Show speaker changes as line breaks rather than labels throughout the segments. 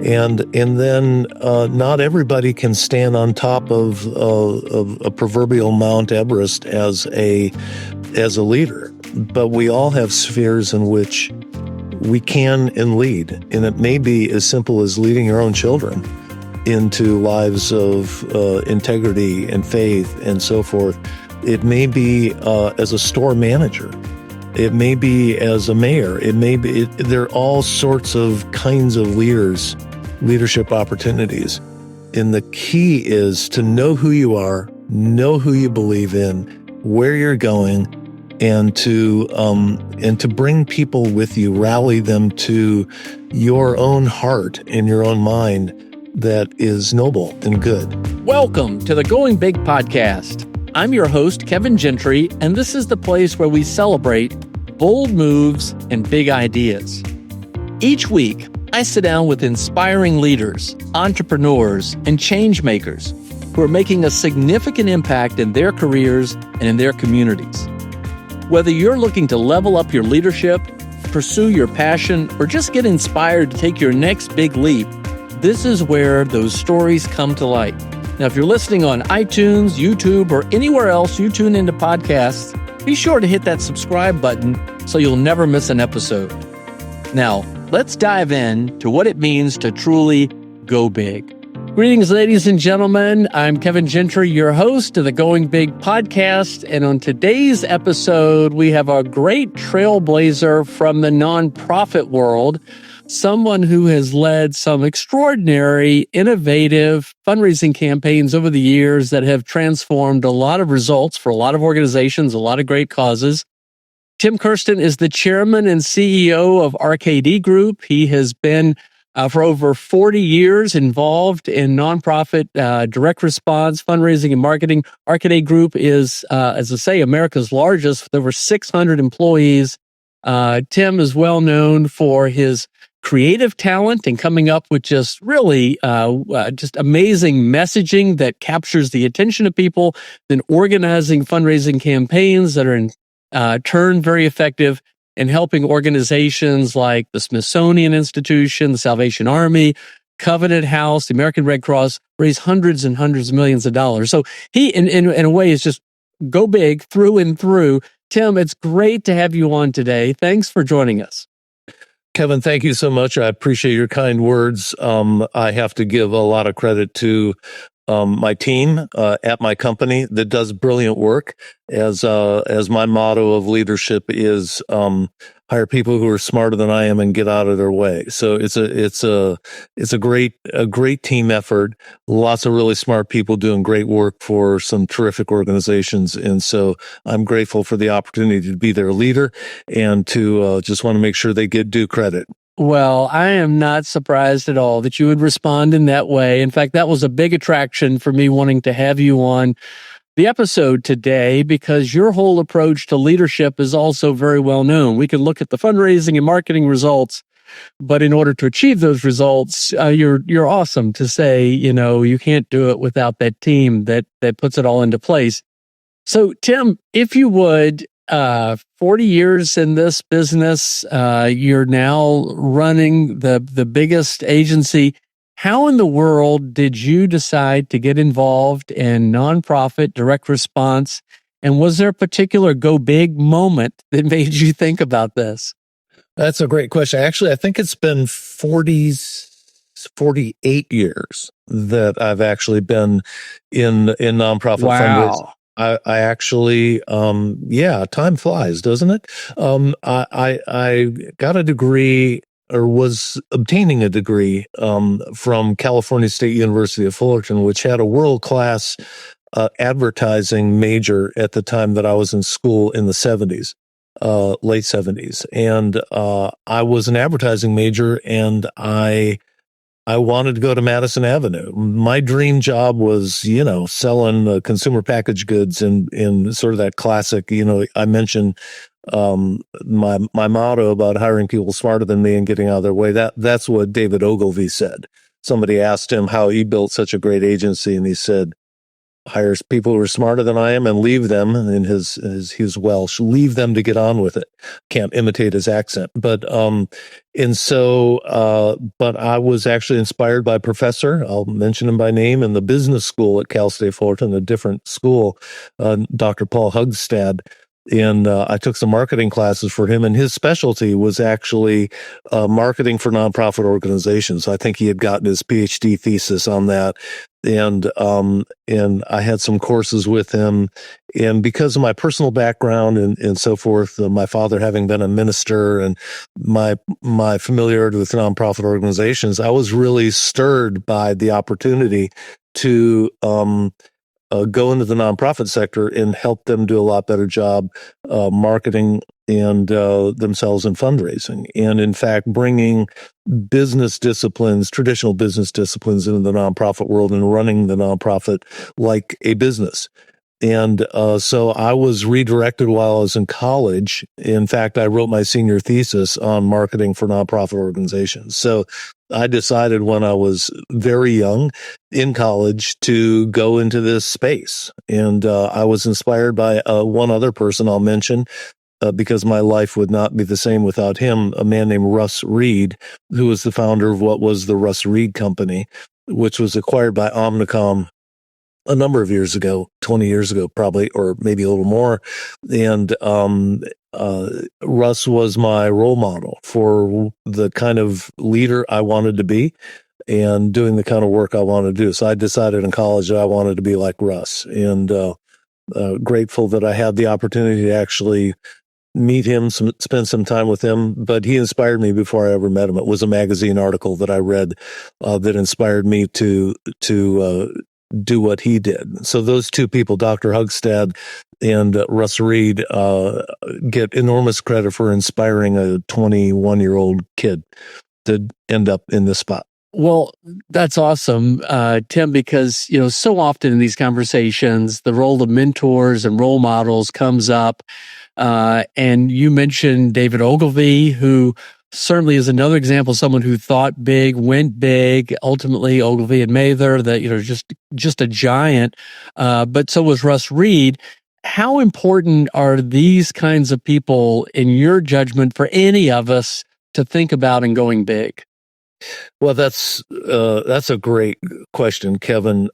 And then not everybody can stand on top of a proverbial Mount Everest as a leader, but we all have spheres in which we can and lead, and it may be as simple as leading your own children into lives of integrity and faith and so forth. It may be as a store manager. It may be as a mayor. It may be. There are all sorts of kinds of leadership opportunities, and the key is to know who you are, know who you believe in, where you're going, and to bring people with you, rally them to your own heart and your own mind that is noble and good.
Welcome to the Going Big podcast. I'm your host, Kevin Gentry, and this is the place where we celebrate bold moves and big ideas. Each week, I sit down with inspiring leaders, entrepreneurs, and change makers who are making a significant impact in their careers and in their communities. Whether you're looking to level up your leadership, pursue your passion, or just get inspired to take your next big leap, this is where those stories come to light. Now, if you're listening on iTunes, YouTube, or anywhere else you tune into podcasts, be sure to hit that subscribe button so you'll never miss an episode. Now, let's dive in to what it means to truly go big. Greetings, ladies and gentlemen. I'm Kevin Gentry, your host of the Going Big podcast. And on today's episode, we have a great trailblazer from the nonprofit world, someone who has led some extraordinary, innovative fundraising campaigns over the years that have transformed a lot of results for a lot of organizations, a lot of great causes. Tim Kersten is the chairman and CEO of RKD Group. He has been for over 40 years involved in nonprofit direct response, fundraising, and marketing. RKD Group is, as I say, America's largest with over 600 employees. Tim is well known for his creative talent and coming up with just really just amazing messaging that captures the attention of people, then organizing fundraising campaigns that are in turn very effective in helping organizations like the Smithsonian Institution, the Salvation Army, Covenant House, the American Red Cross raise hundreds and hundreds of millions of dollars. So he, in a way, is just go big through and through. Tim, it's great to have you on today. Thanks for joining us.
Kevin, thank you so much. I appreciate your kind words. I have to give a lot of credit to my team at my company that does brilliant work. As my motto of leadership is hire people who are smarter than I am and get out of their way. So it's a great team effort. Lots of really smart people doing great work for some terrific organizations, and so I'm grateful for the opportunity to be their leader and to just want to make sure they get due credit.
Well, I am not surprised at all that you would respond in that way. In fact, that was a big attraction for me wanting to have you on the episode today because your whole approach to leadership is also very well known. We can look at the fundraising and marketing results, but in order to achieve those results, you're awesome to say, you can't do it without that team that puts it all into place. So, Tim, if you would, 40 years in this business, you're now running the biggest agency. How in the world did you decide to get involved in nonprofit direct response? And was there a particular go big moment that made you think about this?
That's a great question. Actually, I think it's been 48 years that I've actually been in nonprofit fundraising. I actually, time flies, doesn't it? I got a degree or was obtaining a degree from California State University of Fullerton, which had a world-class advertising major at the time that I was in school in the 70s, late 70s. And I was an advertising major, and I wanted to go to Madison Avenue. My dream job was, selling consumer packaged goods in sort of that classic, I mentioned my motto about hiring people smarter than me and getting out of their way. That's what David Ogilvy said. Somebody asked him how he built such a great agency, and he said, hires people who are smarter than I am and leave them in his Welsh, leave them to get on with it. Can't imitate his accent, but but I was actually inspired by a professor. I'll mention him by name in the business school at Cal State Fullerton, a different school, Dr. Paul Hugstad. And I took some marketing classes for him, and his specialty was actually marketing for nonprofit organizations. I think he had gotten his PhD thesis on that, and I had some courses with him. And because of my personal background and so forth, my father having been a minister and my familiarity with nonprofit organizations, I was really stirred by the opportunity to go into the nonprofit sector and help them do a lot better job marketing and themselves in fundraising. And in fact, bringing business disciplines, traditional business disciplines into the nonprofit world and running the nonprofit like a business. And so I was redirected while I was in college. In fact, I wrote my senior thesis on marketing for nonprofit organizations. So I decided when I was very young in college to go into this space. And I was inspired by one other person I'll mention, because my life would not be the same without him, a man named Russ Reed, who was the founder of what was the Russ Reed Company, which was acquired by Omnicom a number of years ago, 20 years ago, probably, or maybe a little more. And Russ was my role model for the kind of leader I wanted to be and doing the kind of work I wanted to do. So I decided in college that I wanted to be like Russ, and grateful that I had the opportunity to actually meet him, spend some time with him. But he inspired me before I ever met him. It was a magazine article that I read that inspired me to do what he did. So those two people, Dr. Hugstad and Russ Reed, get enormous credit for inspiring a 21-year-old kid to end up in this spot.
Well, that's awesome, Tim, because, so often in these conversations, the role of mentors and role models comes up. And you mentioned David Ogilvy, who certainly is another example of someone who thought big, went big. Ultimately, Ogilvy and Mather, that just a giant. But so was Russ Reed. How important are these kinds of people in your judgment for any of us to think about in going big?
Well, that's a great question, Kevin.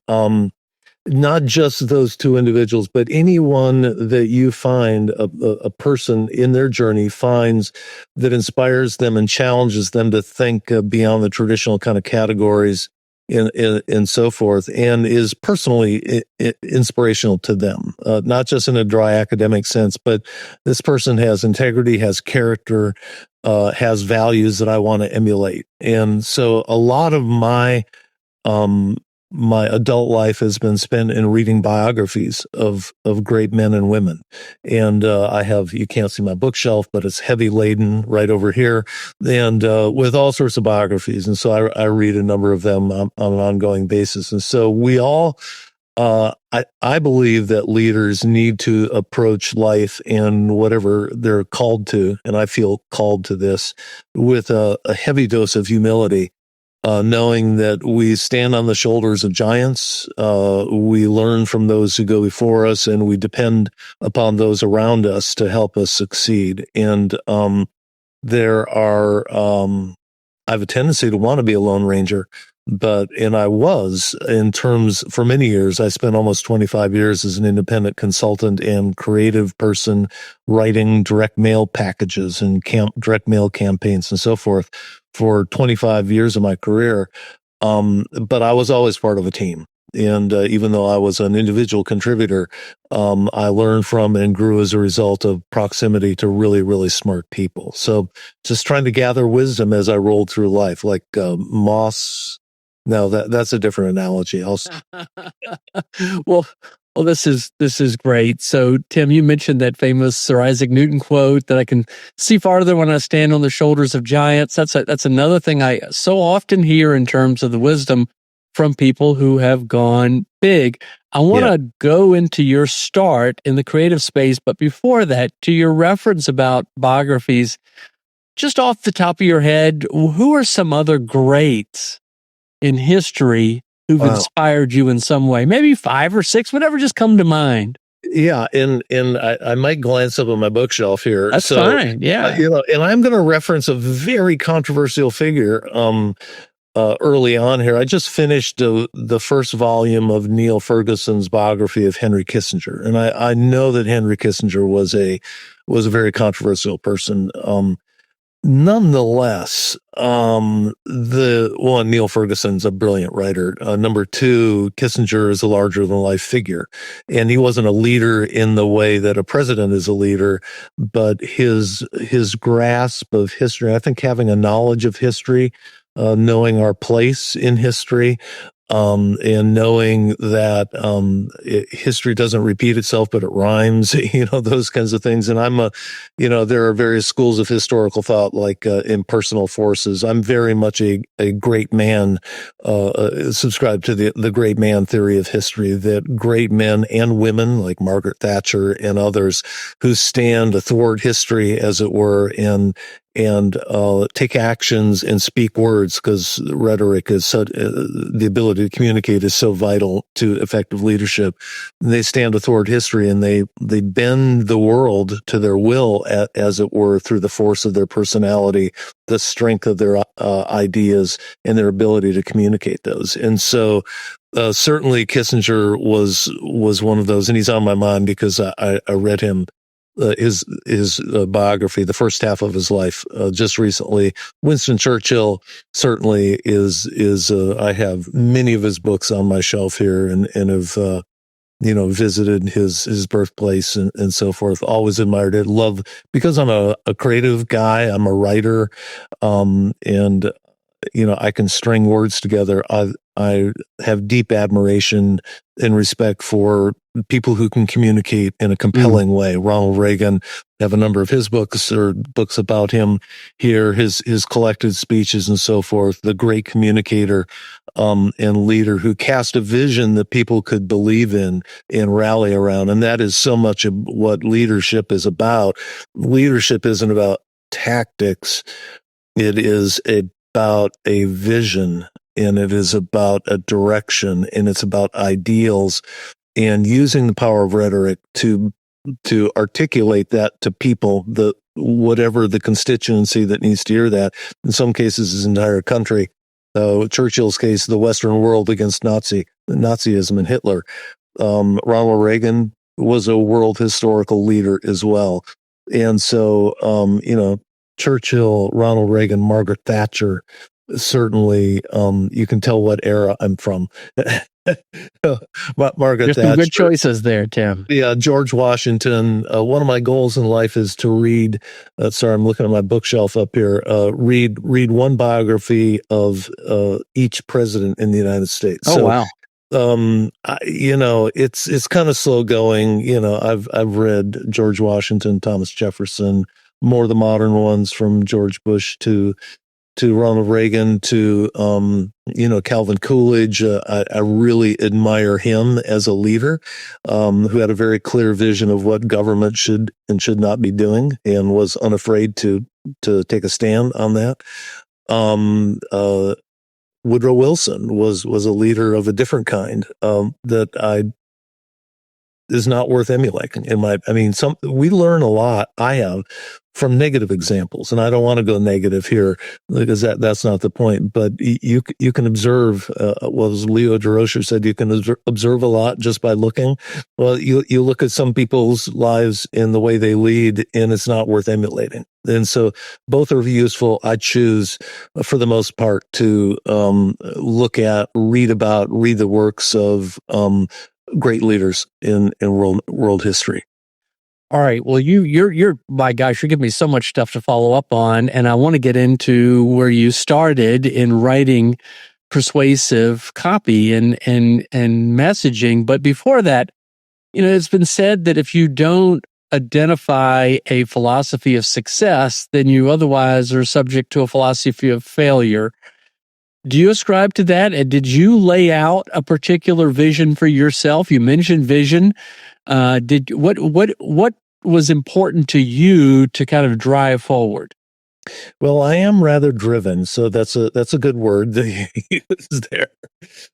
Not just those two individuals, but anyone that you find a person in their journey finds that inspires them and challenges them to think beyond the traditional kind of categories and so forth, and is personally inspirational to them, not just in a dry academic sense, but this person has integrity, has character, has values that I want to emulate. And so a lot of my adult life has been spent in reading biographies of great men and women. And I have, you can't see my bookshelf, but it's heavy laden right over here, and with all sorts of biographies. And so I read a number of them on an ongoing basis. And so we all, I believe that leaders need to approach life and whatever they're called to, and I feel called to this, with a heavy dose of humility. Knowing that we stand on the shoulders of giants, we learn from those who go before us, and we depend upon those around us to help us succeed. And I have a tendency to want to be a Lone Ranger, and I was, for many years, I spent almost 25 years as an independent consultant and creative person, writing direct mail packages and direct mail campaigns and so forth for 25 years of my career. But I was always part of a team. And even though I was an individual contributor, I learned from and grew as a result of proximity to really, really smart people. So just trying to gather wisdom as I rolled through life, like moss. No, that's a different analogy.
Well, this is great. So, Tim, you mentioned that famous Sir Isaac Newton quote that I can see farther when I stand on the shoulders of giants. That's another thing I so often hear in terms of the wisdom from people who have gone big. I want to go into your start in the creative space, but before that, to your reference about biographies, just off the top of your head, who are some other greats in history who've
Wow.
inspired you in some way? Maybe 5 or 6, whatever just come to mind.
Yeah, and I might glance up at my bookshelf here.
That's
So,
fine. Yeah.
and I'm going to reference a very controversial figure. Early on here, I just finished the first volume of Neil Ferguson's biography of Henry Kissinger, and I know that Henry Kissinger was a very controversial person. Nonetheless, Neil Ferguson's a brilliant writer. Number two, Kissinger is a larger than life figure, and he wasn't a leader in the way that a president is a leader, but his grasp of history, I think having a knowledge of history, knowing our place in history, and knowing that history doesn't repeat itself, but it rhymes, those kinds of things. And there are various schools of historical thought, like impersonal forces. I'm very much a great man, subscribe to the great man theory of history, that great men and women like Margaret Thatcher and others who stand athwart history, as it were, and take actions and speak words, because rhetoric is the ability to communicate is so vital to effective leadership. They stand athwart history, and they bend the world to their will, as it were, through the force of their personality, the strength of their ideas, and their ability to communicate those. And so, certainly Kissinger was one of those, and he's on my mind because I read him. His biography, the first half of his life, just recently. Winston Churchill certainly is. I have many of his books on my shelf here, and have visited his birthplace and so forth. Always admired it. Love, because I'm a creative guy. I'm a writer, and I can string words together. I have deep admiration and respect for people who can communicate in a compelling way. Ronald Reagan, have a number of his books or books about him here, his collected speeches and so forth. The great communicator and leader who cast a vision that people could believe in and rally around. And that is so much of what leadership is about. Leadership isn't about tactics. It is about a vision, and it is about a direction, and it's about ideals, and using the power of rhetoric to articulate that to people, whatever the constituency that needs to hear that. In some cases, his entire country. Churchill's case, the Western world against Nazism and Hitler. Ronald Reagan was a world historical leader as well. And so, Churchill, Ronald Reagan, Margaret Thatcher, certainly, you can tell what era I'm from. Margaret
There's
Thatcher.
some good choices there, Tim.
Yeah, George Washington. One of my goals in life is to read. Sorry, I'm looking at my bookshelf up here. Read one biography of each president in the United States.
Oh, wow.
It's kind of slow going. I've read George Washington, Thomas Jefferson, more of the modern ones from George Bush to Ronald Reagan to Calvin Coolidge. I really admire him as a leader who had a very clear vision of what government should and should not be doing, and was unafraid to take a stand on that. Woodrow Wilson was a leader of a different kind that is not worth emulating. We learn a lot. I have, from negative examples, and I don't want to go negative here because that's not the point. But you can observe. As Leo DeRocher said, you can observe a lot just by looking. Well, you look at some people's lives and the way they lead, and it's not worth emulating. And so both are useful. I choose, for the most part, to look at, read the works of great leaders in world history.
All right. Well, you're my gosh, you're giving me so much stuff to follow up on, and I want to get into where you started in writing persuasive copy and messaging. But before that, it's been said that if you don't identify a philosophy of success, then you otherwise are subject to a philosophy of failure. Do you ascribe to that? And did you lay out a particular vision for yourself? You mentioned vision. What was important to you to kind of drive forward?
Well, I am rather driven, so that's a good word that you used there.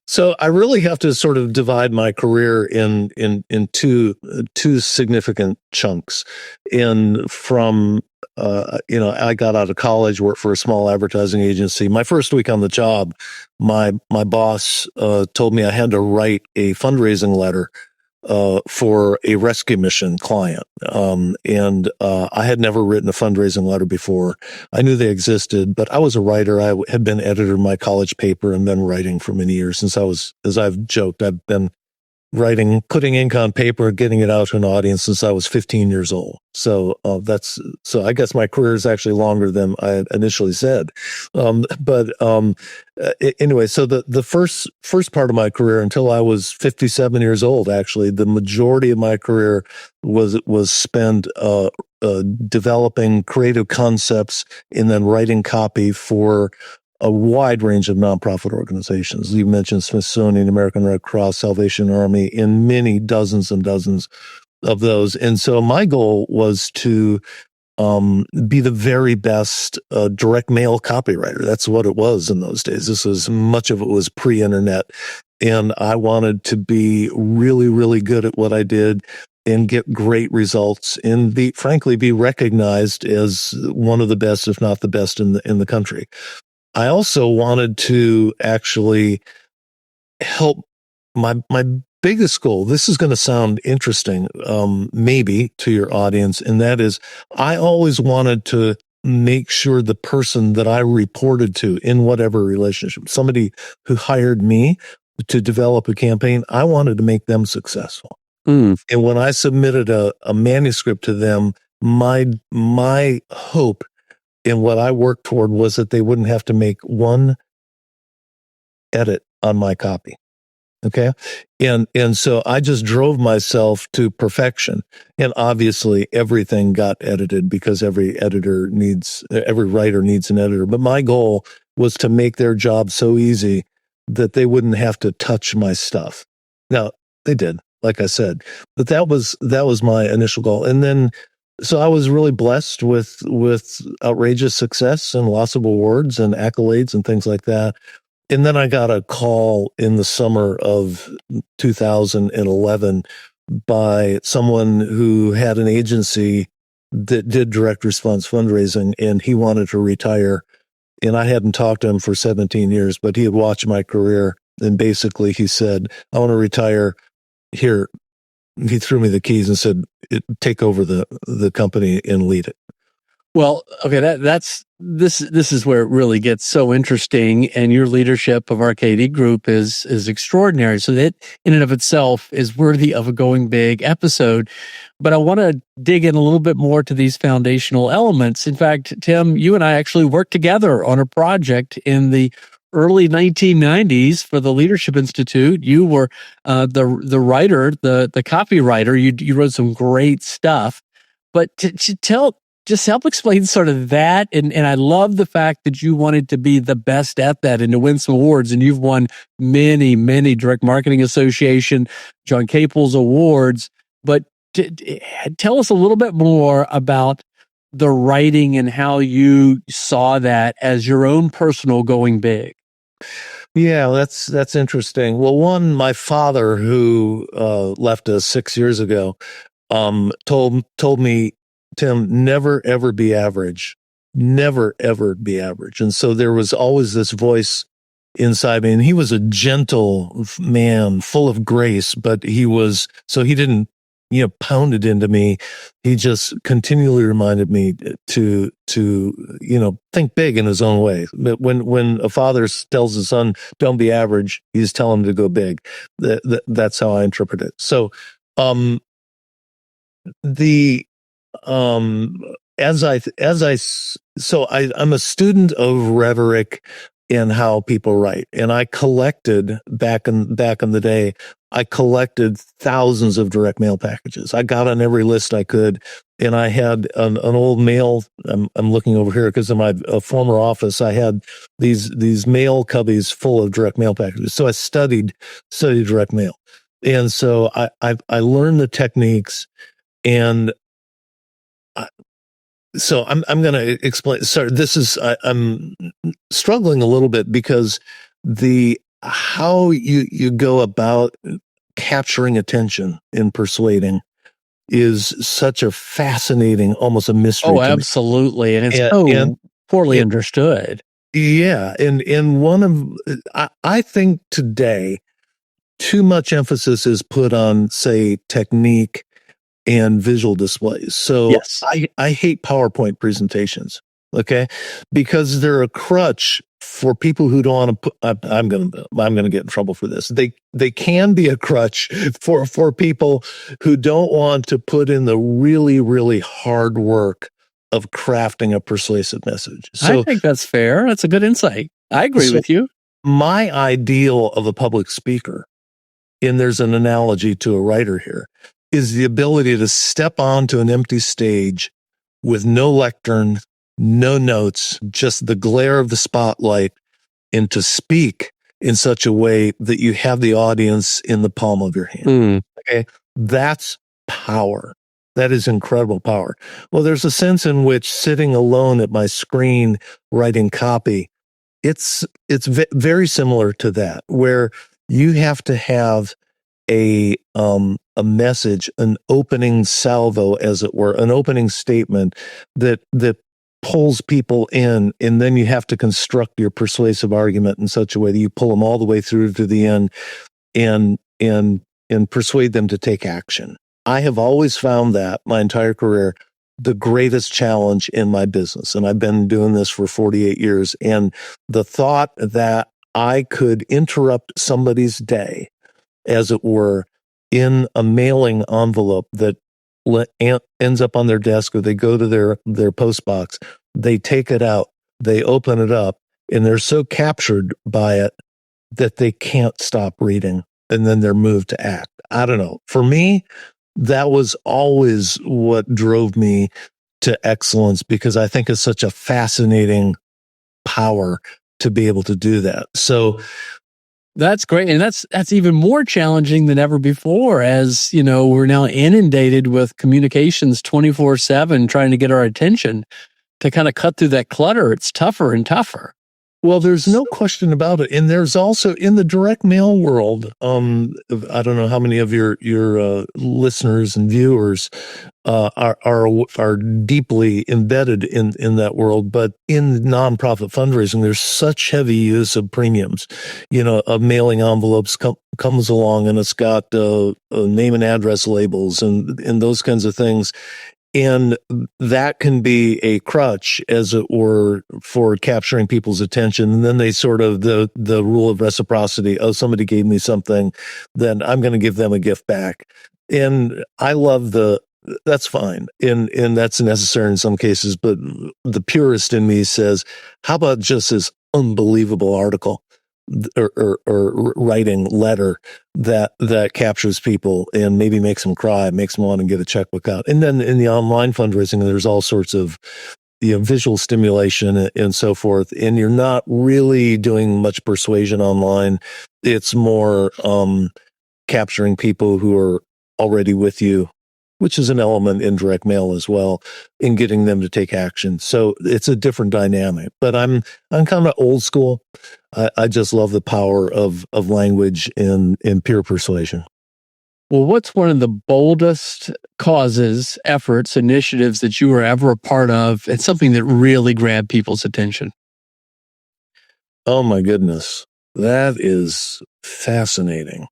So I really have to sort of divide my career in two significant chunks. In from I got out of college, worked for a small advertising agency. My first week on the job, my boss told me I had to write a fundraising letter for a rescue mission client. And I had never written a fundraising letter before. I knew they existed, but I was a writer. I had been editor of my college paper and been writing for many years since as I've joked, I've been writing, putting ink on paper, getting it out to an audience since I was 15 years old. So so I guess my career is actually longer than I had initially said. Anyway, so the first part of my career until I was 57 years old, actually, the majority of my career was spent developing creative concepts and then writing copy for a wide range of nonprofit organizations. You mentioned Smithsonian, American Red Cross, Salvation Army, and many dozens and dozens of those. And so my goal was to be the very best direct mail copywriter. That's what it was in those days. Much of it was pre-internet. And I wanted to be really, really good at what I did and get great results and frankly, be recognized as one of the best, if not the best in the country. I also wanted to actually help my biggest goal. This is going to sound interesting, maybe to your audience. And that is, I always wanted to make sure the person that I reported to in whatever relationship, somebody who hired me to develop a campaign, I wanted to make them successful. And when I submitted a manuscript to them, my hope and what I worked toward was that they wouldn't have to make one edit on my copy. Okay. And so I just drove myself to perfection. And obviously everything got edited because every writer needs an editor. But my goal was to make their job so easy that they wouldn't have to touch my stuff. Now they did, like I said, but that was my initial goal. And then, so I was really blessed with outrageous success and lots of awards and accolades and things like that. And then I got a call in the summer of 2011 by someone who had an agency that did direct response fundraising, and he wanted to retire. And I hadn't talked to him for 17 years, but he had watched my career. And basically he said, I want to retire here. He threw me the keys and said, take over the company and lead it.
Well, okay, this is where it really gets so interesting, and your leadership of our KD group is extraordinary. So that in and of itself is worthy of a Going Big episode. But I want to dig in a little bit more to these foundational elements. In fact, Tim, you and I actually worked together on a project in the early 1990s for the Leadership Institute. You were the writer, the copywriter. You wrote some great stuff. But just help explain sort of that. And I love the fact that you wanted to be the best at that and to win some awards. And you've won many, many Direct Marketing Association, John Caples awards. But tell us a little bit more about the writing and how you saw that as your own personal going big.
Yeah, that's interesting. Well, one, my father, who left us 6 years ago, told me, Tim, never, ever be average. Never, ever be average. And so there was always this voice inside me. And he was a gentle man, full of grace, but he didn't, pound it into me. He just continually reminded me to think big in his own way. But when a father tells his son, don't be average, he's telling him to go big. That's how I interpret it. So, I'm a student of rhetoric and how people write. And I collected back in the day, I collected thousands of direct mail packages. I got on every list I could. And I had an old mail. I'm looking over here because in my former office, I had these mail cubbies full of direct mail packages. So I studied direct mail. And so I learned the techniques, and So I'm going to explain. Sorry, I'm struggling a little bit because how you go about capturing attention in persuading is such a fascinating, almost a mystery
Oh,
to me.
absolutely. And it's
And
so poorly
it,
understood.
yeah, and I think today too much emphasis is put on, say, technique and visual displays. So
Yes.
I hate PowerPoint presentations, okay? Because they're a crutch for people who don't want to put, I'm gonna get in trouble for this. They can be a crutch for people who don't want to put in the really, really hard work of crafting a persuasive message.
I think that's fair. That's a good insight. I agree
So
with you.
my ideal of a public speaker, and there's an analogy to a writer here, is the ability to step onto an empty stage with no lectern, no notes, just the glare of the spotlight, and to speak in such a way that you have the audience in the palm of your hand. Okay. That's power. That is incredible power. Well, there's a sense in which sitting alone at my screen writing copy, it's very similar to that, where you have to have a message, an opening salvo, as it were, an opening statement that pulls people in, and then you have to construct your persuasive argument in such a way that you pull them all the way through to the end and persuade them to take action. I have always found that my entire career the greatest challenge in my business, and I've been doing this for 48 years, and the thought that I could interrupt somebody's day, as it were, in a mailing envelope that ends up on their desk, or they go to their post box, they take it out, they open it up, and they're so captured by it that they can't stop reading, and then they're moved to act. I don't know. For me, that was always what drove me to excellence, because I think it's such a fascinating power to be able to do that. So
that's great. And that's even more challenging than ever before, as you know, we're now inundated with communications 24/7 trying to get our attention. To kind of cut through that clutter, it's tougher and tougher.
Well, there's no question about it. And there's also in the direct mail world, I don't know how many of your listeners and viewers are deeply embedded in that world, but in nonprofit fundraising, there's such heavy use of premiums. You know, mailing envelopes comes along, and it's got name and address labels and those kinds of things. And that can be a crutch, as it were, for capturing people's attention. And then they sort of, the rule of reciprocity, oh, somebody gave me something, then I'm going to give them a gift back. And I love that's fine. And that's necessary in some cases, but the purist in me says, how about just this unbelievable article or writing letter that captures people and maybe makes them cry, makes them want to get a checkbook out. And then in the online fundraising, there's all sorts of visual stimulation and so forth. And you're not really doing much persuasion online. It's more capturing people who are already with you, which is an element in direct mail as well, in getting them to take action. So it's a different dynamic. But I'm kind of old school. I just love the power of language in pure persuasion.
Well, what's one of the boldest causes, efforts, initiatives that you were ever a part of, and something that really grabbed people's attention?
Oh my goodness, that is fascinating.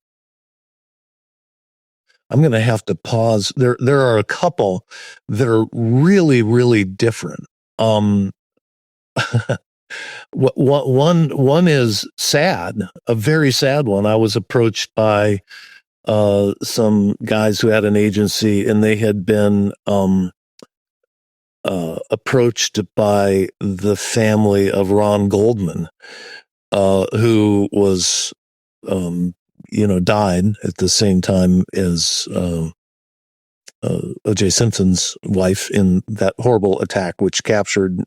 I'm going to have to pause. There are a couple that are really, really different. One is sad, a very sad one. I was approached by some guys who had an agency, and they had been approached by the family of Ron Goldman, who was died at the same time as O.J. Simpson's wife in that horrible attack, which captured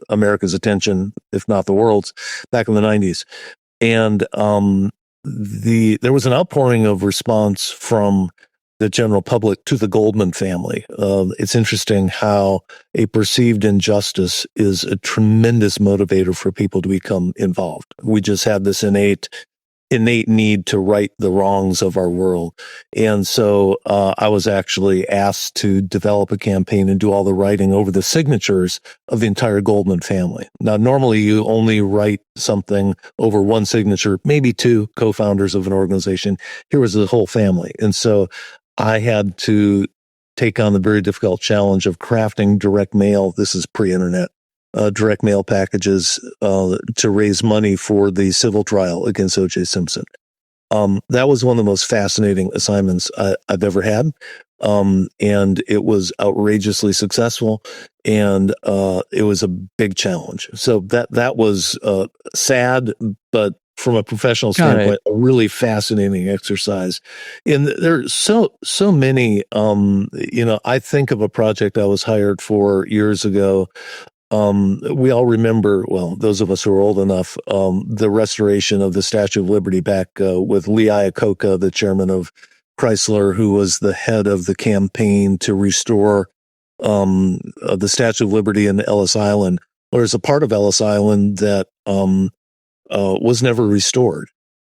America's attention, if not the world's, back in the 90s. And there was an outpouring of response from the general public to the Goldman family. It's interesting how a perceived injustice is a tremendous motivator for people to become involved. We just have this innate need to right the wrongs of our world. And so I was actually asked to develop a campaign and do all the writing over the signatures of the entire Goldman family. Now, normally you only write something over one signature, maybe two co-founders of an organization. Here was the whole family. And so I had to take on the very difficult challenge of crafting direct mail. This is pre-internet. Direct mail packages to raise money for the civil trial against O.J. Simpson. That was one of the most fascinating assignments I've ever had. And it was outrageously successful, and it was a big challenge. So that was sad, but from a professional standpoint, a really fascinating exercise. And there's so many, I think of a project I was hired for years ago. We all remember, well, those of us who are old enough, the restoration of the Statue of Liberty back with Lee Iacocca, the chairman of Chrysler, who was the head of the campaign to restore the Statue of Liberty in Ellis Island. There's a part of Ellis Island that was never restored.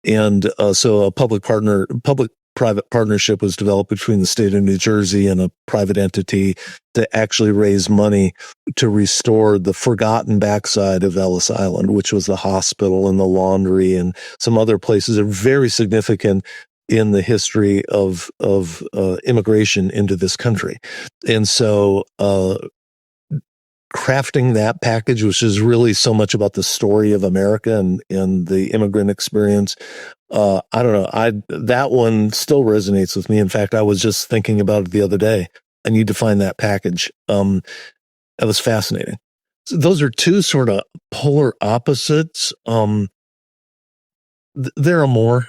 And so a public-private partnership was developed between the state of New Jersey and a private entity to actually raise money to restore the forgotten backside of Ellis Island, which was the hospital and the laundry and some other places that are very significant in the history of immigration into this country. And so crafting that package, which is really so much about the story of America and the immigrant experience, I don't know. That one still resonates with me. In fact, I was just thinking about it the other day. I need to find that package. That was fascinating. So those are two sort of polar opposites. There are more.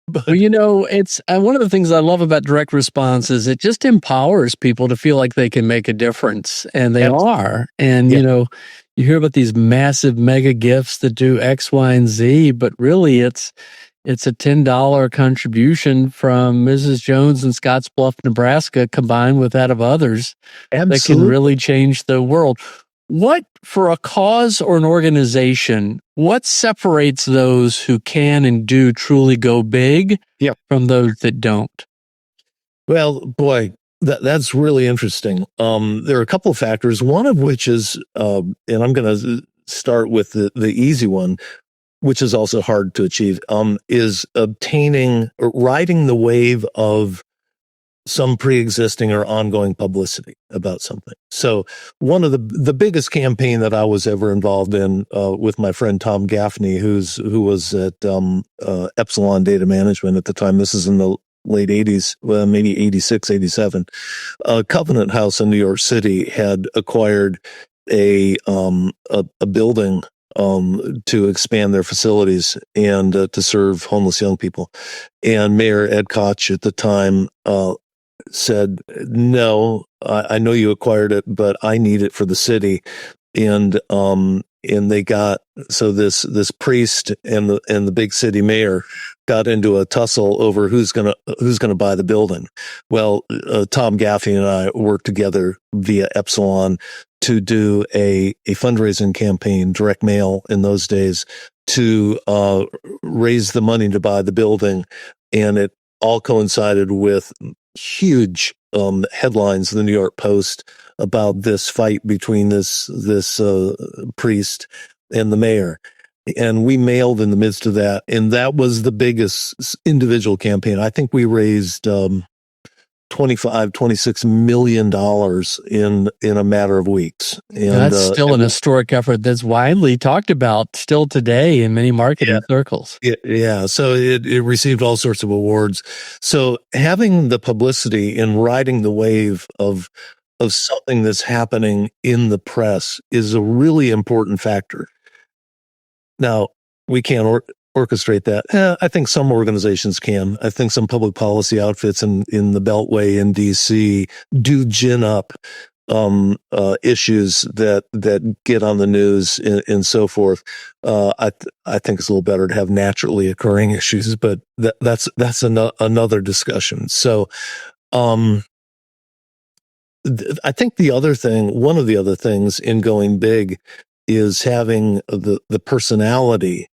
But
Well, it's one of the things I love about direct response is it just empowers people to feel like they can make a difference, and they are. And, you hear about these massive mega gifts that do X, Y, and Z, but really it's a $10 contribution from Mrs. Jones in Scottsbluff, Nebraska, combined with that of others that can really change the world. What, for a cause or an organization, what separates those who can and do truly go big from those that don't?
Well, boy, that's really interesting. There are a couple of factors, one of which is, and I'm going to start with the easy one, which is also hard to achieve, is obtaining or riding the wave of some pre-existing or ongoing publicity about something. So one of the biggest campaign that I was ever involved in with my friend Tom Gaffney, who was at Epsilon Data Management at the time. This is in the late 80s, well, maybe 86, 87. Covenant House in New York City had acquired a building to expand their facilities and to serve homeless young people. And Mayor Ed Koch at the time said, no, I know you acquired it, but I need it for the city. And they got, so this priest and the big city mayor got into a tussle over who's gonna buy the building. Well, Tom Gaffney and I worked together via Epsilon to do a fundraising campaign, direct mail in those days, to raise the money to buy the building. And it all coincided with huge headlines in the New York Post about this fight between this priest and the mayor. And we mailed in the midst of that. And that was the biggest individual campaign. I think we raised $26 million in a matter of weeks. And
that's still an historic effort that's widely talked about still today in many marketing circles.
Yeah. So it received all sorts of awards. So having the publicity and riding the wave of something that's happening in the press is a really important factor. Now, we can't orchestrate that. I think some organizations can. I think some public policy outfits in the Beltway in DC do gin up issues that get on the news and so forth. I think it's a little better to have naturally occurring issues, but that's another discussion. So I think one of the other things in going big is having the personality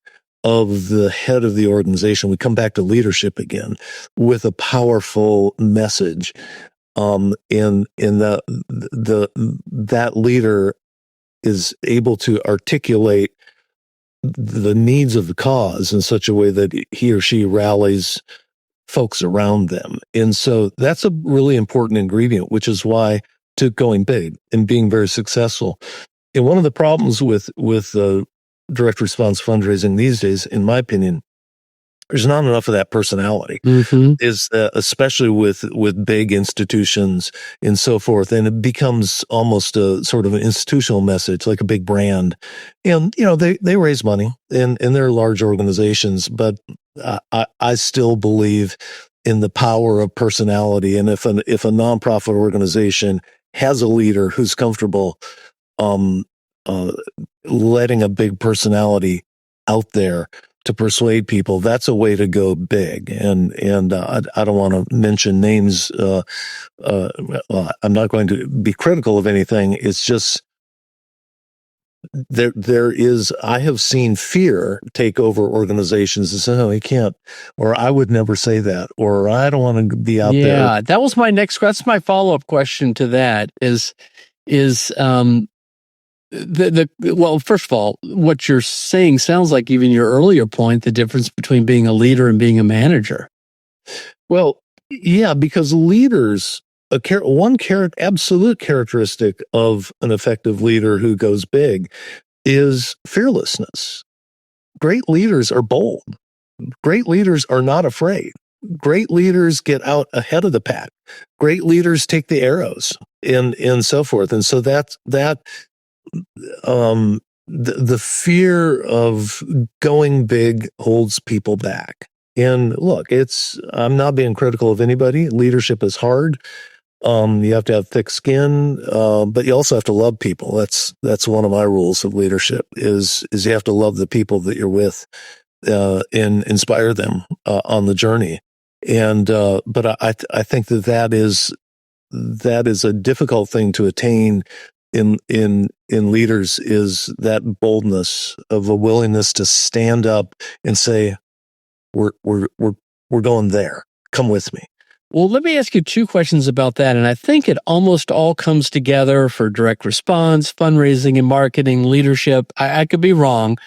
of the head of the organization. We come back to leadership again with a powerful message. In that leader is able to articulate the needs of the cause in such a way that he or she rallies folks around them. And so that's a really important ingredient, which is why to going big and being very successful. And one of the problems with direct response fundraising these days, in my opinion, there's not enough of that personality. Is especially with big institutions and so forth, and it becomes almost a sort of an institutional message, like a big brand. And they raise money and they're large organizations, but I still believe in the power of personality. And if a nonprofit organization has a leader who's comfortable letting a big personality out there to persuade people, that's a way to go big. And I don't want to mention names. I'm not going to be critical of anything. It's just there is. I have seen fear take over organizations and say, "Oh, he can't," or "I would never say that," or "I don't want to be out there."
Yeah, that was my next. That's my follow-up question to that. Well, first of all, what you're saying sounds like even your earlier point, the difference between being a leader and being a manager.
Well, yeah, because leaders, absolute characteristic of an effective leader who goes big is fearlessness. Great leaders are bold. Great leaders are not afraid. Great leaders get out ahead of the pack. Great leaders take the arrows and so forth. And so the fear of going big holds people back. And look, I'm not being critical of anybody. Leadership is hard. You have to have thick skin, but you also have to love people. That's one of my rules of leadership is you have to love the people that you're with, and inspire them, on the journey. And, but I think that is a difficult thing to attain in leaders, is that boldness of a willingness to stand up and say, we're going there. Come with me.
Well, let me ask you two questions about that. And I think it almost all comes together for direct response, fundraising and marketing, leadership. I could be wrong.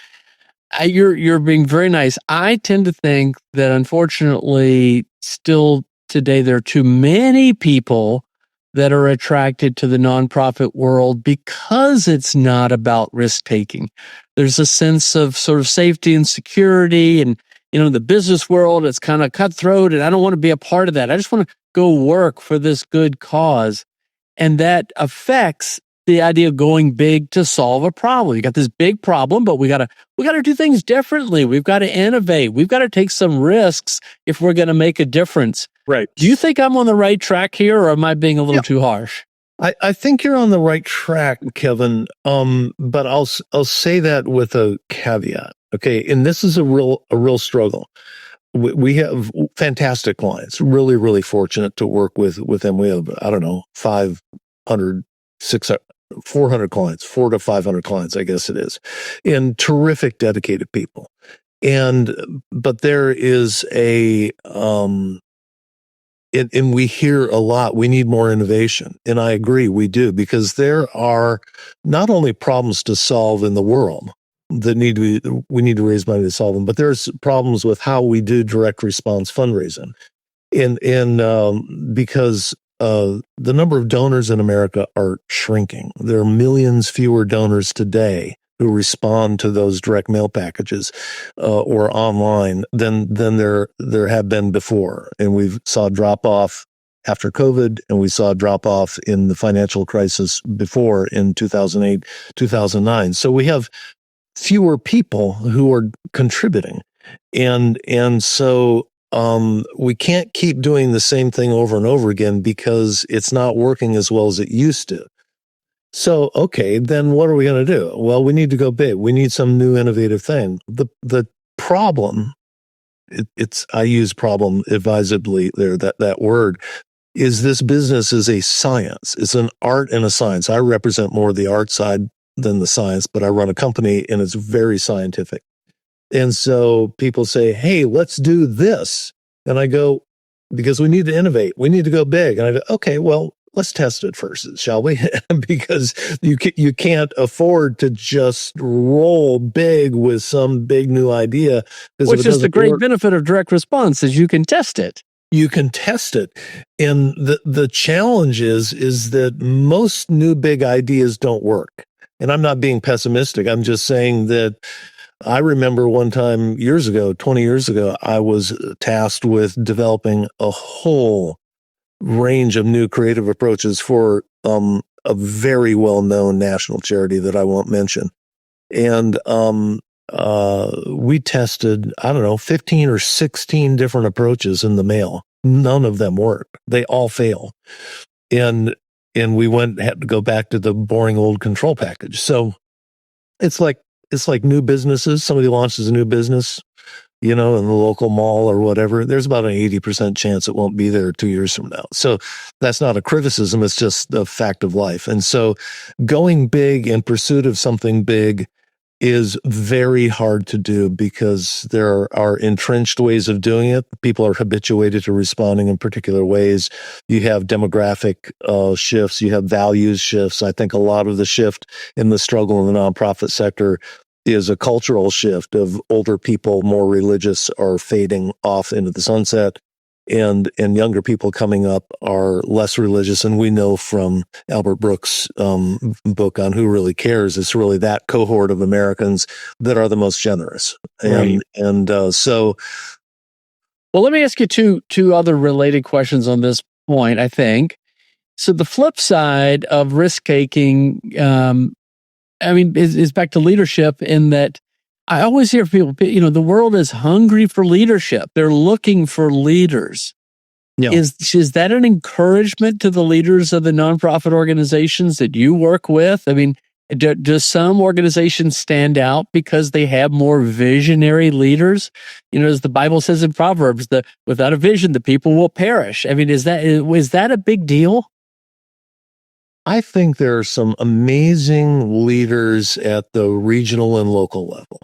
You're being very nice. I tend to think that unfortunately still today there are too many people that are attracted to the nonprofit world because it's not about risk taking. There's a sense of sort of safety and security, and the business world, it's kind of cutthroat, and I don't want to be a part of that. I just want to go work for this good cause. And that affects the idea of going big to solve a problem. You got this big problem, but we got to do things differently. We've got to innovate. We've got to take some risks if we're going to make a difference.
Right.
Do you think I'm on the right track here, or am I being a little too harsh?
I think you're on the right track, Kevin. But I'll say that with a caveat. Okay. And this is a real struggle. We have fantastic clients, really, really fortunate to work with them. We have, 500, 600, 400 clients, 400 to 500 clients, I guess it is, and terrific, dedicated people. But there is and we hear a lot, we need more innovation. And I agree, we do, because there are not only problems to solve in the world that we need to raise money to solve them, but there's problems with how we do direct response fundraising. Because the number of donors in America are shrinking. There are millions fewer donors today who respond to those direct mail packages or online than there have been before. And we saw a drop off after COVID, and we saw a drop off in the financial crisis before in 2008, 2009. So we have fewer people who are contributing. And so we can't keep doing the same thing over and over again because it's not working as well as it used to. So, okay, then what are we going to do? Well, we need to go big. We need some new innovative thing. The problem, I use problem advisedly there, that word. is this business is a science. It's an art and a science. I represent more the art side than the science, but I run a company and it's very scientific. And so people say, hey, let's do this. And I go, because we need to innovate. We need to go big. And I go, okay, well, let's test it first, shall we? Because you can't afford to just roll big with some big new idea.
Which is the great benefit of direct response is you can test it.
You can test it. And the challenge is that most new big ideas don't work. And I'm not being pessimistic. I'm just saying that I remember one time 20 years ago, I was tasked with developing a whole range of new creative approaches for a very well-known national charity that I won't mention. And we tested, 15 or 16 different approaches in the mail. None of them work. They all fail. And we had to go back to the boring old control package. So it's like new businesses. Somebody launches a new business, in the local mall or whatever. There's about an 80% chance it won't be there 2 years from now. So that's not a criticism. It's just a fact of life. And so going big in pursuit of something big is very hard to do because there are entrenched ways of doing it. People are habituated to responding in particular ways. You have demographic shifts. You have values shifts. I think a lot of the shift in the struggle in the nonprofit sector is a cultural shift of older people, more religious, are fading off into the sunset. And younger people coming up are less religious. And we know from Albert Brooks' book on Who Really Cares, it's really that cohort of Americans that are the most generous.
Right.
So.
Well, let me ask you two other related questions on this point, I think. So the flip side of risk-taking, is back to leadership in that I always hear people, the world is hungry for leadership. They're looking for leaders. Yeah. Is that an encouragement to the leaders of the nonprofit organizations that you work with? Does some organizations stand out because they have more visionary leaders? As the Bible says in Proverbs, without a vision, the people will perish. Is that a big deal?
I think there are some amazing leaders at the regional and local level.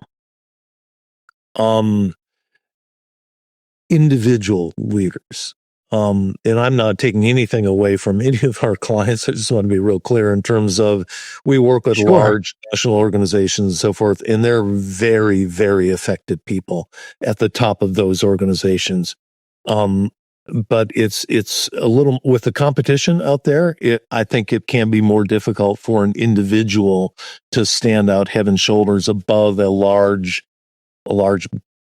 Individual leaders. And I'm not taking anything away from any of our clients. I just want to be real clear in terms of we work with large national organizations and so forth, and they're very, very affected people at the top of those organizations. But it's a little, with the competition out there, I think it can be more difficult for an individual to stand out head and shoulders above a large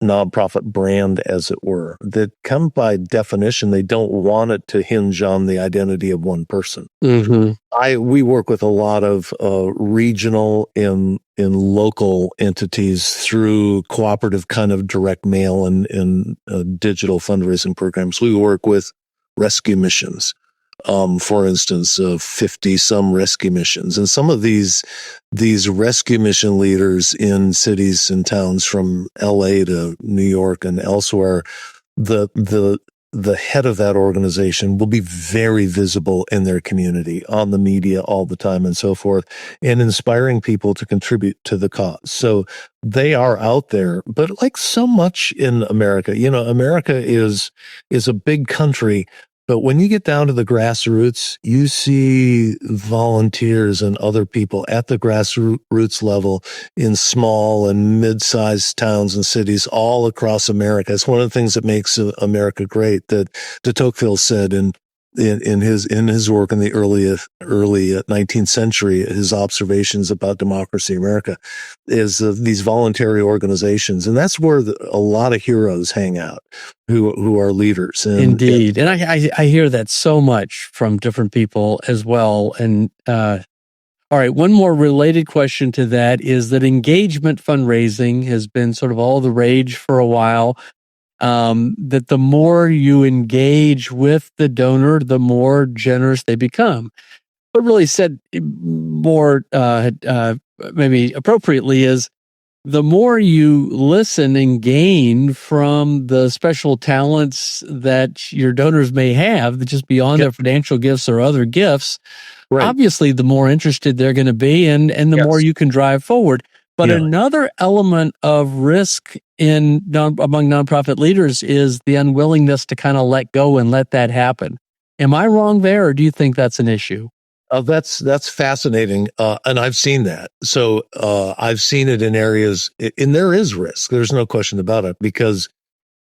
nonprofit brand, as it were, that come by definition, they don't want it to hinge on the identity of one person. Mm-hmm. We work with a lot of regional and local entities through cooperative kind of direct mail and digital fundraising programs. We work with rescue missions. For instance, 50 some rescue missions. And some of these rescue mission leaders in cities and towns from LA to New York and elsewhere, the head of that organization will be very visible in their community, on the media all the time and so forth, and inspiring people to contribute to the cause. So they are out there, but like so much in America, America is a big country. But when you get down to the grassroots, you see volunteers and other people at the grassroots level in small and mid-sized towns and cities all across America. It's one of the things that makes America great that de Tocqueville said in his work in the early 19th century, his observations about democracy in America is these voluntary organizations. And that's where a lot of heroes hang out who are leaders.
Indeed. And I hear that so much from different people as well. And, all right, one more related question to that is that engagement fundraising has been sort of all the rage for a while. That the more you engage with the donor, the more generous they become. What really said more maybe appropriately is the more you listen and gain from the special talents that your donors may have, just beyond their financial gifts or other gifts, obviously the more interested they're going to be and the more you can drive forward. But another element of risk among nonprofit leaders is the unwillingness to kind of let go and let that happen. Am I wrong there, or do you think that's an issue?
That's fascinating, and I've seen that. So I've seen it in areas, and there is risk. There's no question about it, because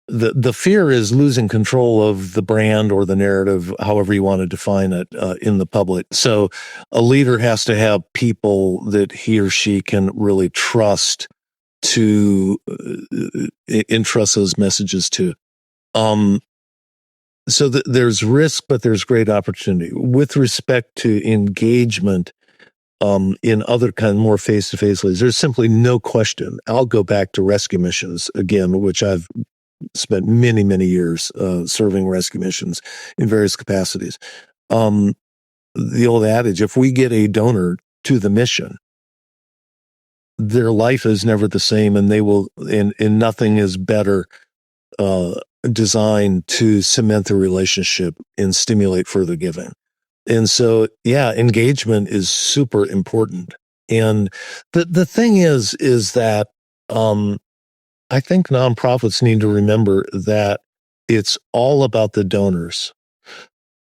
the fear is losing control of the brand or the narrative, however you want to define it, in the public. So a leader has to have people that he or she can really trust to entrust those messages to. So there's risk, but there's great opportunity with respect to engagement in other kind of more face-to-face ways. There's simply no question. I'll go back to rescue missions again, which I've spent many, many years serving rescue missions in various capacities. The old adage, if we get a donor to the mission, their life is never the same, and they will, and nothing is better designed to cement the relationship and stimulate further giving. And so, engagement is super important. And the thing is that I think nonprofits need to remember that it's all about the donors.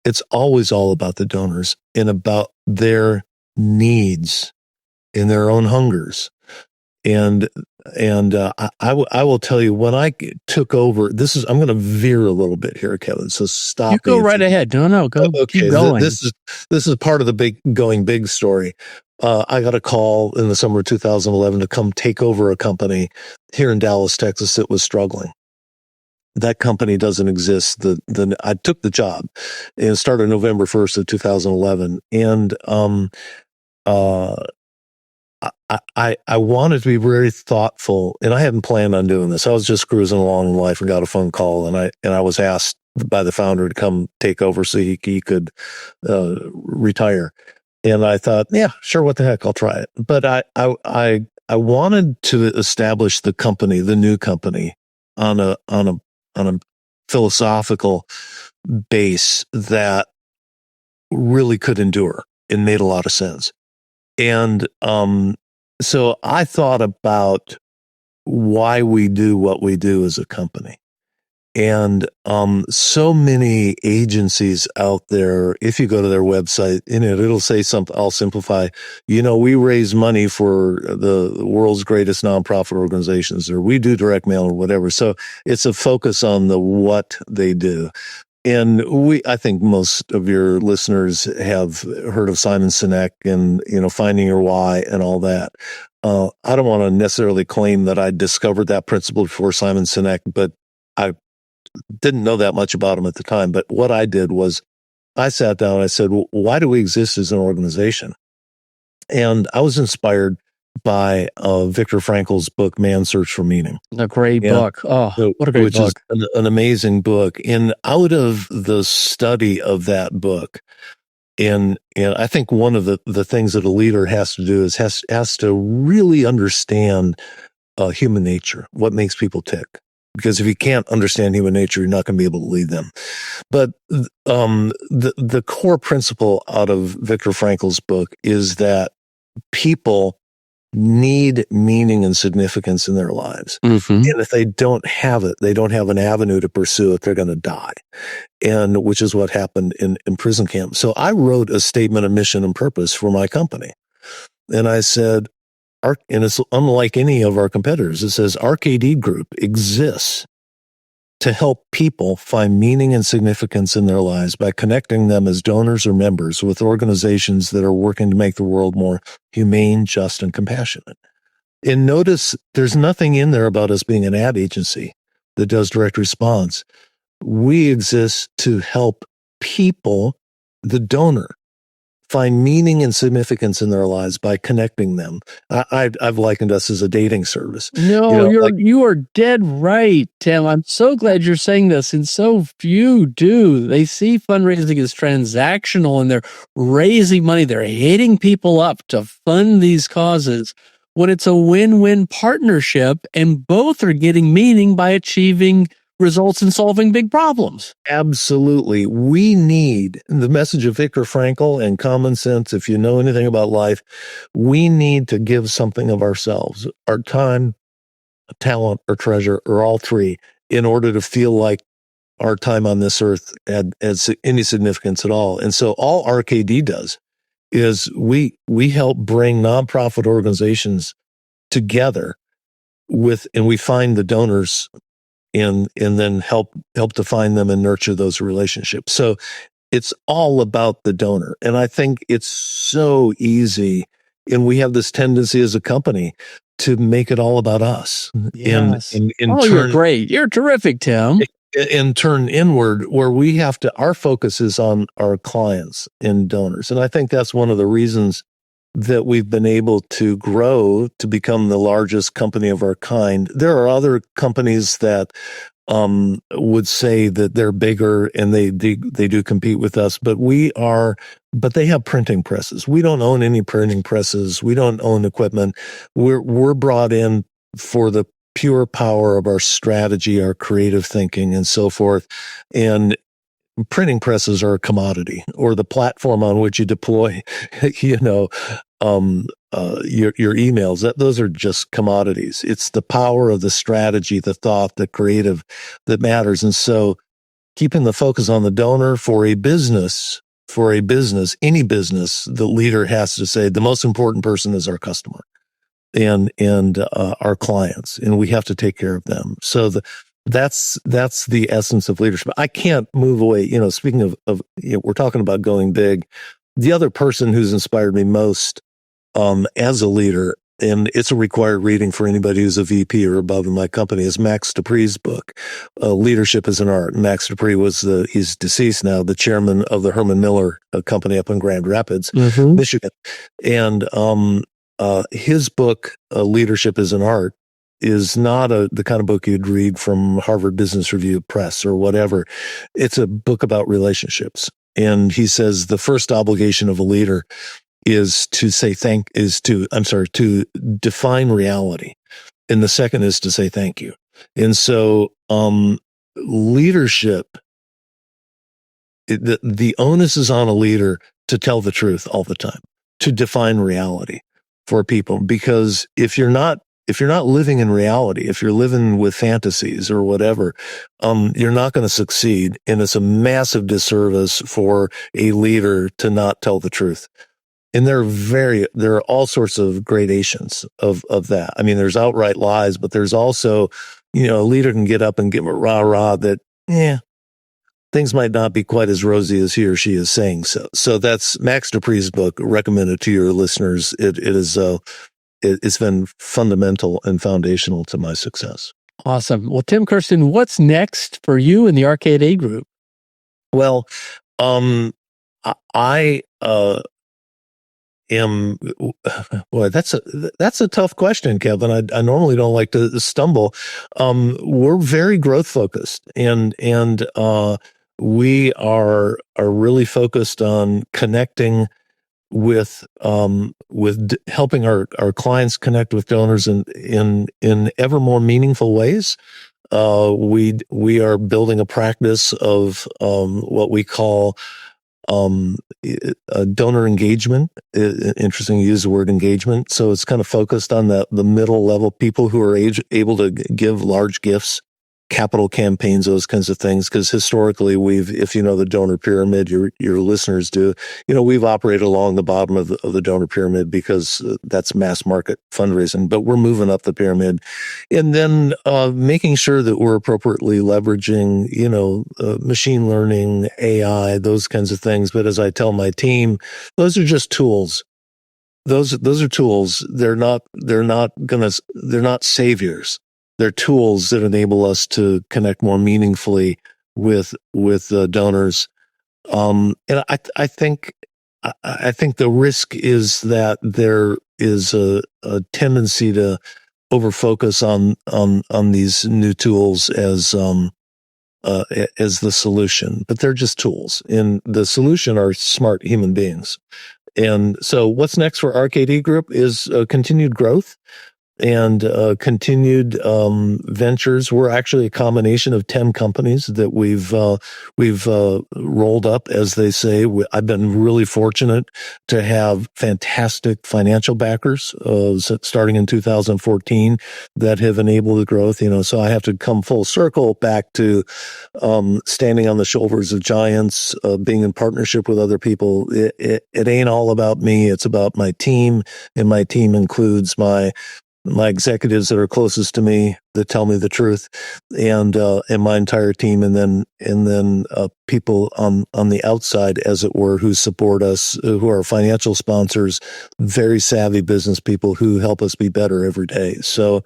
It's always all about the donors and about their needs and their own hungers. And I will tell you, when I took over, I'm going to veer a little bit here, Kevin. So stop.
You go right ahead. No, go. Okay, keep going.
This is part of the going big story. I got a call in the summer of 2011 to come take over a company here in Dallas, Texas, that was struggling. That company doesn't exist. I took the job, and it started November 1st of 2011, and I wanted to be very thoughtful, and I hadn't planned on doing this. I was just cruising along in life and got a phone call, and I was asked by the founder to come take over so he could retire. And I thought, yeah, sure, what the heck, I'll try it. But I wanted to establish the company, the new company, on a philosophical base that really could endure and made a lot of sense. And so I thought about why we do what we do as a company. And so many agencies out there, if you go to their website, it'll say something, I'll simplify, we raise money for the world's greatest nonprofit organizations, or we do direct mail, or whatever. So it's a focus on the what they do. And I think most of your listeners have heard of Simon Sinek and, finding your why and all that. I don't want to necessarily claim that I discovered that principle before Simon Sinek, but I didn't know that much about him at the time. But what I did was I sat down and I said, well, why do we exist as an organization? And I was inspired by Viktor Frankl's book, Man's Search for Meaning.
A great book. Oh, what a great book.
Which is an amazing book. And out of the study of that book, and I think one of the things that a leader has to do is has to really understand human nature, what makes people tick. Because if you can't understand human nature, you're not going to be able to lead them. But the core principle out of Viktor Frankl's book is that people need meaning and significance in their lives. Mm-hmm. And if they don't have it, they don't have an avenue to pursue it, they're going to die. And which is what happened in prison camp. So I wrote a statement of mission and purpose for my company. And I said, and it's unlike any of our competitors. It says, Arcade Group exists to help people find meaning and significance in their lives by connecting them as donors or members with organizations that are working to make the world more humane, just, and compassionate. And notice there's nothing in there about us being an ad agency that does direct response. We exist to help people, the donor, find meaning and significance in their lives by connecting them. I've likened us as a dating service.
No, you are dead right, Tim. I'm so glad you're saying this, and so few do. They see fundraising as transactional, and they're raising money. They're hitting people up to fund these causes. when it's a win-win partnership and both are getting meaning by achieving results and solving big problems.
Absolutely. We need the message of Viktor Frankl and common sense. If you know anything about life, we need to give something of ourselves, our time, talent, or treasure, or all three, in order to feel like our time on this earth had any significance at all. And so all RKD does is we help bring nonprofit organizations together and we find the donors and then help define them and nurture those relationships. So it's all about the donor. And I think it's so easy. And we have this tendency as a company to make it all about us.
Yes.
In
You're great. You're terrific, Tim.
And turn inward, where we have to, our focus is on our clients and donors. And I think that's one of the reasons that we've been able to grow to become the largest company of our kind. There are other companies that would say that they're bigger and they do compete with us, but they have printing presses. We don't own any printing presses. We don't own equipment. We're brought in for the pure power of our strategy, our creative thinking, and so forth. And printing presses are a commodity, or the platform on which you deploy, your emails. Those are just commodities. It's the power of the strategy, the thought, the creative that matters. And so, keeping the focus on the donor for a business, any business, the leader has to say the most important person is our customer and our clients, and we have to take care of them. So that's the essence of leadership. I can't move away. Speaking of we're talking about going big. The other person who's inspired me most as a leader, and it's a required reading for anybody who's a VP or above in my company, is Max Dupree's book, Leadership is an Art. Max Dupree he's deceased now, the chairman of the Herman Miller company up in Grand Rapids, Michigan. And his book, Leadership is an Art, is not the kind of book you'd read from Harvard Business Review Press or whatever. It's a book about relationships. And he says the first obligation of a leader is to define reality. And the second is to say thank you. And so, leadership, the onus is on a leader to tell the truth all the time, to define reality for people. Because if you're not living in reality, if you're living with fantasies or whatever, you're not going to succeed. And it's a massive disservice for a leader to not tell the truth. And there are all sorts of gradations of that. I mean, there's outright lies, but there's also, a leader can get up and give a rah-rah that, things might not be quite as rosy as he or she is saying. So that's Max Dupree's book, recommended to your listeners. It's been fundamental and foundational to my success.
Awesome. Well, Tim, Kersten, what's next for you in the RKD group?
Well, I am, boy, that's a tough question, Kevin. I normally don't like to stumble. We're very growth focused, and we are really focused on connecting with helping our clients connect with donors in ever more meaningful ways. We are building a practice of what we call donor engagement. Interesting to use the word engagement. So it's kind of focused on the middle level people who are able to give large gifts, capital campaigns, those kinds of things. Because historically, if you know the donor pyramid, your listeners do, we've operated along the bottom of the donor pyramid because that's mass market fundraising. But we're moving up the pyramid, and then making sure that we're appropriately leveraging, machine learning, AI, those kinds of things. But as I tell my team, those are just tools. Those are tools. They're not saviors. They're tools that enable us to connect more meaningfully with donors. And I think the risk is that there is a tendency to overfocus on these new tools as the solution, but they're just tools. And the solution are smart human beings. And so what's next for RKD Group is continued growth and continued ventures. We're actually a combination of 10 companies that we've rolled up, as they say. I've been really fortunate to have fantastic financial backers starting in 2014 that have enabled the growth. So I have to come full circle back to standing on the shoulders of giants, being in partnership with other people. It ain't all about me. It's about my team, and my team includes my executives that are closest to me that tell me the truth, and my entire team, and then people on the outside, as it were, who support us, who are financial sponsors, very savvy business people who help us be better every day. So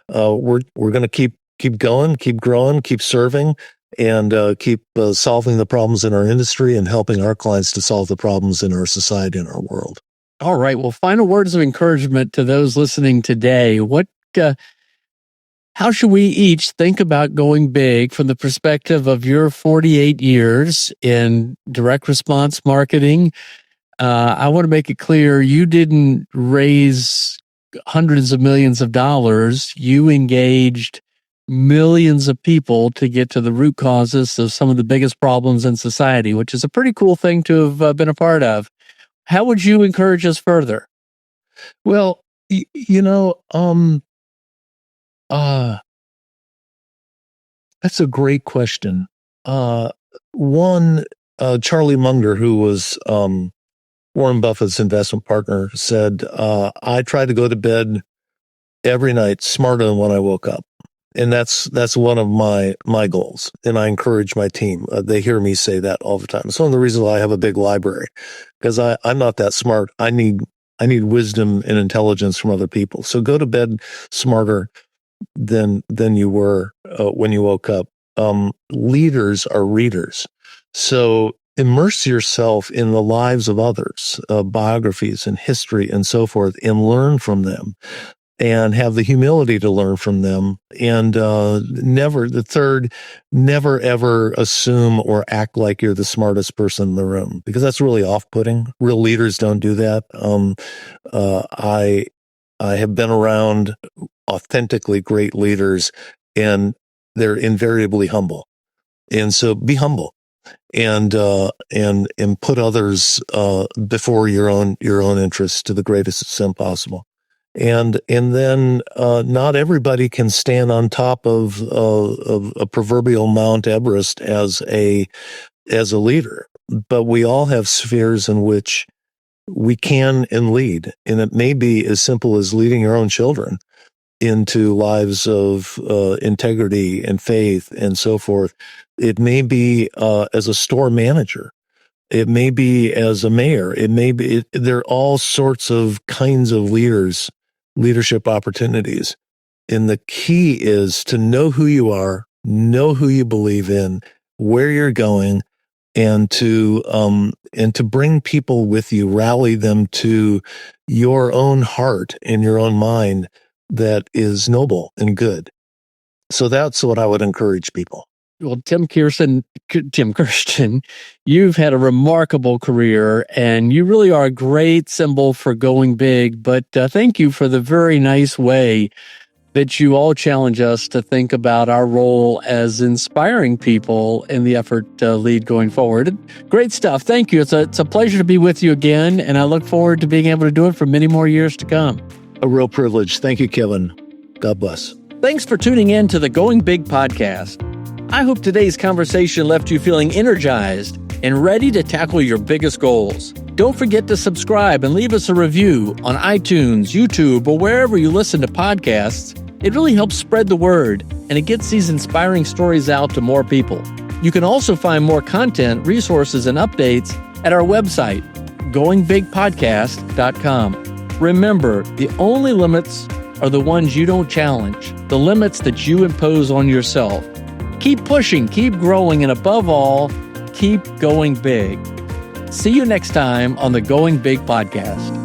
we're going to keep going, keep growing, keep serving, and keep solving the problems in our industry and helping our clients to solve the problems in our society and our world.
All right. Well, final words of encouragement to those listening today. How should we each think about going big from the perspective of your 48 years in direct response marketing? I want to make it clear, you didn't raise hundreds of millions of dollars. You engaged millions of people to get to the root causes of some of the biggest problems in society, which is a pretty cool thing to have been a part of. How would you encourage us further?
Well, that's a great question. One, Charlie Munger, who was Warren Buffett's investment partner, said, I try to go to bed every night smarter than when I woke up. And that's one of my goals. And I encourage my team. They hear me say that all the time. It's one of the reasons why I have a big library, because I'm not that smart. I need wisdom and intelligence from other people. So go to bed smarter than you were when you woke up. Leaders are readers. So immerse yourself in the lives of others, biographies and history and so forth, and learn from them. And have the humility to learn from them, and never ever assume or act like you're the smartest person in the room, because that's really off-putting. Real leaders don't do that. I have been around authentically great leaders, and they're invariably humble. And so be humble, and put others before your own interests to the greatest extent possible. And then not everybody can stand on top of a proverbial Mount Everest as a leader, but we all have spheres in which we can and lead, and it may be as simple as leading your own children into lives of integrity and faith and so forth. It may be as a store manager. It may be as a mayor. It may be, there are all sorts of kinds of leadership opportunities. And the key is to know who you are, know who you believe in, where you're going, and to bring people with you, rally them to your own heart and your own mind that is noble and good. So that's what I would encourage people.
Well, Tim Kersten, you've had a remarkable career, and you really are a great symbol for going big. But thank you for the very nice way that you all challenge us to think about our role as inspiring people in the effort to lead going forward. Great stuff. Thank you. It's a pleasure to be with you again, and I look forward to being able to do it for many more years to come.
A real privilege. Thank you, Kevin. God bless.
Thanks for tuning in to the Going Big podcast. I hope today's conversation left you feeling energized and ready to tackle your biggest goals. Don't forget to subscribe and leave us a review on iTunes, YouTube, or wherever you listen to podcasts. It really helps spread the word, and it gets these inspiring stories out to more people. You can also find more content, resources, and updates at our website, goingbigpodcast.com. Remember, the only limits are the ones you don't challenge, the limits that you impose on yourself. Keep pushing, keep growing, and above all, keep going big. See you next time on the Going Big podcast.